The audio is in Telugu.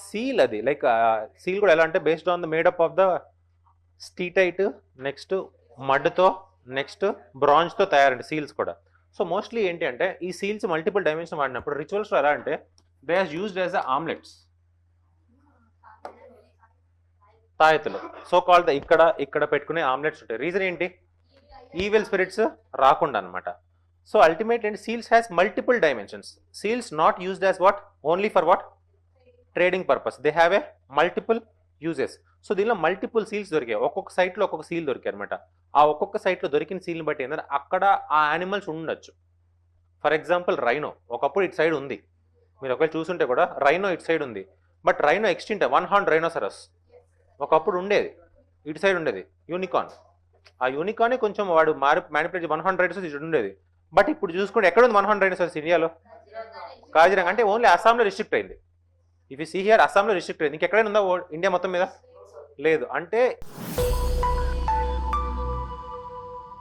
సీల్ అది లైక్ సీల్ కూడా ఎలా అంటే based on the made up of the steatite, next మడ్తో, నెక్స్ట్ బ్రాంజ్తో తయారండి సీల్స్ కూడా. సో మోస్ట్లీ ఏంటి అంటే ఈ సీల్స్ మల్టిపుల్ డైమెన్షన్ వాడినప్పుడు రిచువల్స్లో ఎలా అంటే they are used as amulets, తాయెత్తులు. సో కాల్డ్ ఇక్కడ ఇక్కడ పెట్టుకునే ఆమ్లెట్స్ ఉంటాయి. రీజన్ ఏంటి? ఈవిల్ స్పిరిట్స్ రాకుండా అనమాట. So ultimate and seals has multiple dimensions. Seals not used as what only for what trading purpose, they have a multiple uses. So దీనిలో మల్టిపుల్ సీల్స్ దొరికాయి, ఒక్కొక్క సైట్లో ఒక్కొక్క సీల్ దొరికాయి అనమాట. ఆ ఒక్కొక్క సైట్లో దొరికిన సీల్ని బట్టి ఏంటంటే అక్కడ ఆ యానిమల్స్ ఉండొచ్చు. ఫర్ ఎగ్జాంపుల్ రైనో ఒకప్పుడు ఇటు సైడ్ ఉంది, మీరు ఒకవేళ చూసుంటే కూడా రైనో ఇటు సైడ్ ఉంది. But rhino extinct, 1 horn rhinoceros ఒకప్పుడు ఉండేది, ఇటు సైడ్ ఉండేది. యూనికార్న్, ఆ యూనికార్నే కొంచెం వాడు మ్యానిపులేట్ 1 హార్న్ రైనోసరస్ ఇటు ఉండేది. బట్ ఇప్పుడు చూసుకుంటే ఎక్కడ ఉంది 1 హార్న్ రైనోసరస్ ఇండియాలో? కాజిరంగా. అంటే ఓన్లీ అస్సాంలో రిస్ట్రిక్ట్ అయింది. ఇఫ్ యూ సీ హియర్ అస్సాంలో రిస్ట్రిక్ట్ అయింది, ఇంకెక్కడైనా ఉందా ఇండియా మొత్తం మీద? లేదు. అంటే